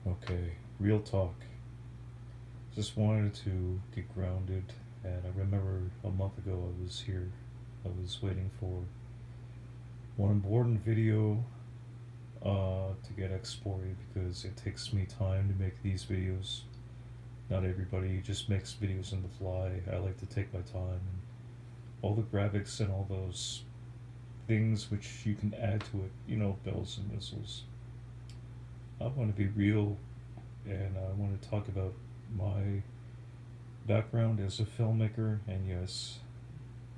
Okay, real talk. Just wanted to get grounded, and I remember a month ago I was here. I was waiting for one important video to get exported because it takes me time to make these videos. Not everybody just makes videos on the fly. I like to take my time and all the graphics and all those things which you can add to it, bells and whistles. I want to be real and I want to talk about my background as a filmmaker, and yes,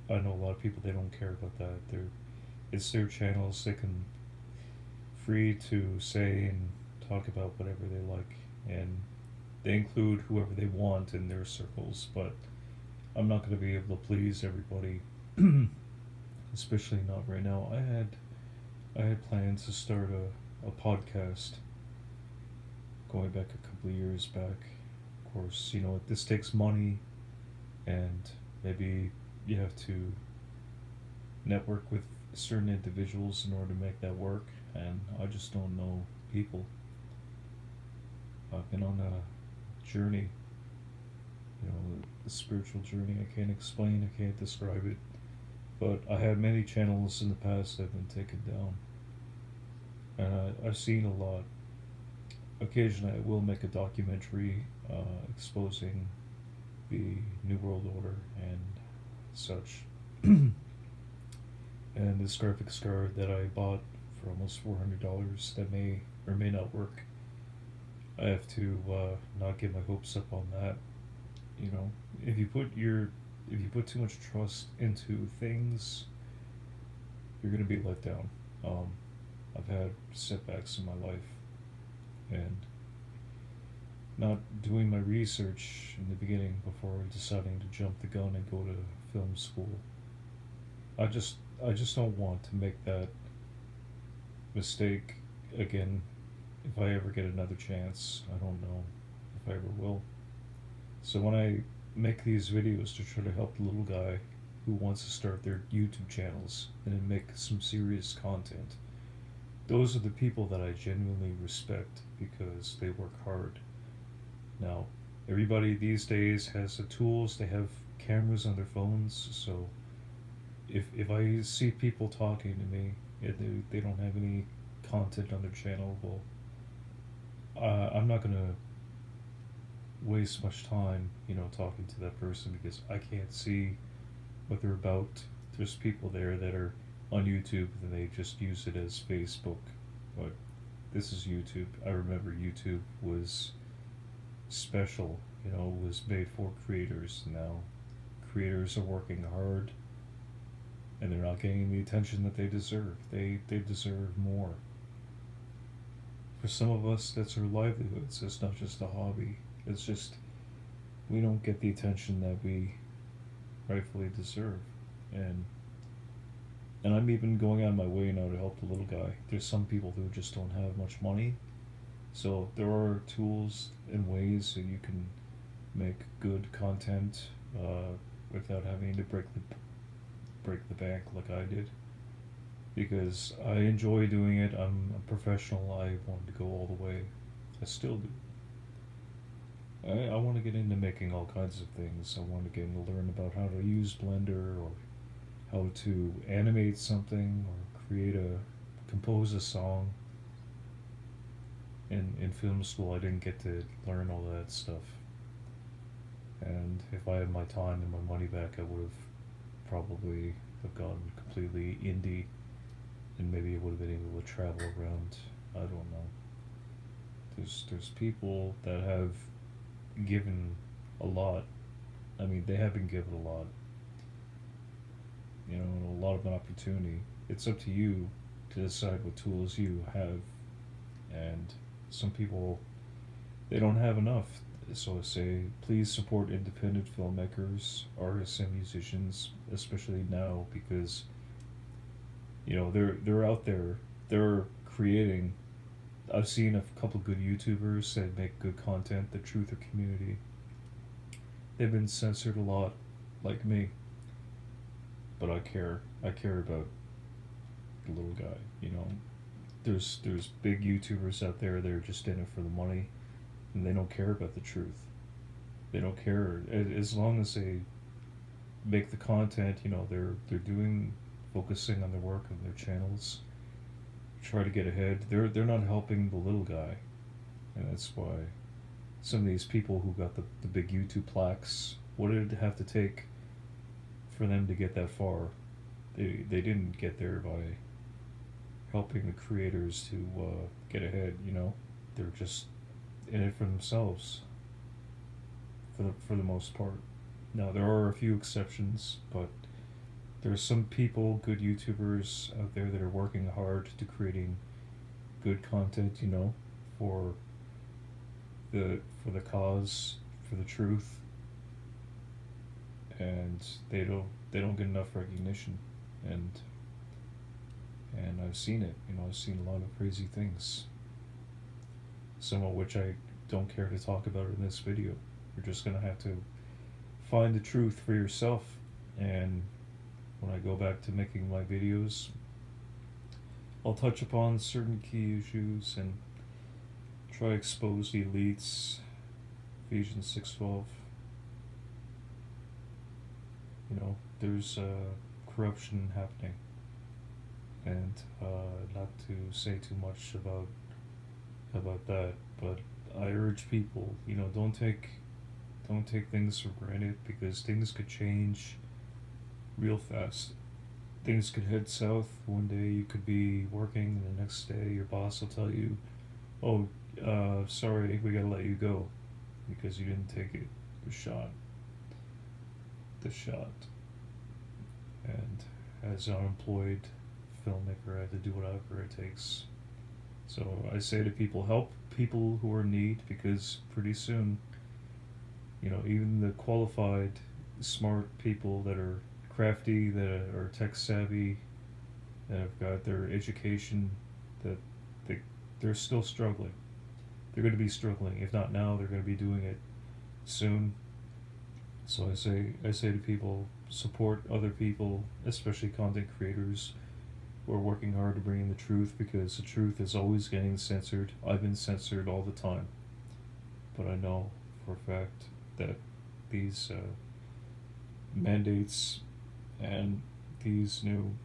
I know a lot of people they don't care about that. It's their channels. They can free to say and talk about whatever they like, and they include whoever they want in their circles. But I'm not going to be able to please everybody, especially not right now. I had plans to start a podcast going back a couple of years back. Of course, this takes money, and maybe you have to network with certain individuals in order to make that work. And I just don't know people. I've been on a journey, a spiritual journey. I can't explain, I can't describe it. But I had many channels in the past that have been taken down. And I've seen a lot. Occasionally, I will make a documentary exposing the New World Order and such. And this graphics card that I bought for almost $400 that may or may not work. I have to not get my hopes up on that. You know, if you put your if you put too much trust into things, you're gonna be let down. Um, I've had setbacks in my life, and not doing my research in the beginning before deciding to jump the gun and go to film school. I just I just don't want to make that mistake again if I ever get another chance. I don't know if I ever will. So when I make these videos to try to help the little guy who wants to start their YouTube channels and make some serious content, those are the people that I genuinely respect because they work hard. Now, everybody these days has the tools, they have cameras on their phones, so if I see people talking to me and they don't have any content on their channel, well, I'm not going to waste much time, talking to that person because I can't see what they're about. There's people there that are on YouTube and they just use it as Facebook, but this is YouTube. I remember YouTube was special, was made for creators. Now, creators are working hard and they're not getting the attention that they deserve. They deserve more. For some of us, that's our livelihoods. It's not just a hobby. It's just we don't get the attention that we rightfully deserve. And and I'm even going out of my way now to help the little guy. There's some people who just don't have much money, so there are tools and ways that you can make good content without having to break the bank like I did. Because I enjoy doing it. I'm a professional. I want to go all the way. I still do. I want to get into making all kinds of things. I want to get into learn about how to use Blender or how to animate something or compose a song. In film school, I didn't get to learn all that stuff. And if I had my time and my money back, I would have probably have gone completely indie, and maybe I would have been able to travel around. I don't know. There's people that have given a lot. I mean, they have been given a lot. A lot of an opportunity. It's up to you to decide what tools you have, and some people they don't have enough. So I say, please support independent filmmakers, artists, and musicians, especially now because they're out there. They're creating. I've seen a couple good YouTubers that make good content. The Truther community. They've been censored a lot, like me, but I care. I care about the little guy. there's big YouTubers out there that are just in it for the money, and they don't care about the truth. They don't care as long as they make the content. You know, they're doing focusing on their work and their channels. Try to get ahead. They're not helping the little guy, and that's why some of these people who got the big YouTube plaques. What did it have to take for them to get that far? They didn't get there by helping the creators to get ahead. You know, they're just in it for themselves for the most part. Now there are a few exceptions, but there's some people, good YouTubers out there that are working hard to creating good content. You know, for the cause, for the truth, and they don't get enough recognition, and I've seen it. You know, I've seen a lot of crazy things, some of which I don't care to talk about in this video. You're just gonna have to find the truth for yourself, and when I go back to making my videos, I'll touch upon certain key issues and try to expose the elites. Ephesians 6:12. You know, there's corruption happening, and not to say too much about that, but I urge people, you know, don't take things for granted, because things could change real fast. Things could head south. One day you could be working, and the next day your boss will tell you, "Oh, sorry, we gotta let you go because you didn't take it, the shot." And as an unemployed filmmaker, I have to do whatever it takes. So I say to people, help people who are in need, because pretty soon, you know, even the qualified, smart people that are crafty, that are tech savvy, that have got their education, that they're still struggling. They're going to be struggling. If not now, they're going to be doing it soon. So I say to people, support other people, especially content creators who are working hard to bring in the truth, because the truth is always getting censored. I've been censored all the time, but I know for a fact that these mandates and these new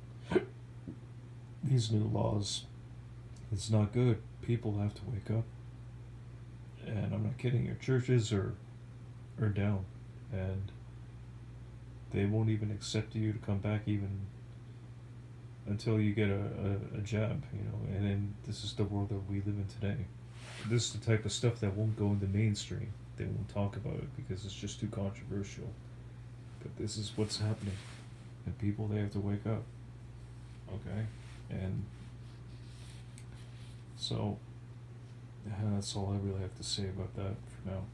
laws, it's not good. People have to wake up, and I'm not kidding. Your churches are down, and they won't even accept you to come back even until you get a jab, you know. And then this is the world that we live in today. This is the type of stuff that won't go in the mainstream. They won't talk about it because it's just too controversial. But this is what's happening, and people, they have to wake up. Okay, and so that's all I really have to say about that for now.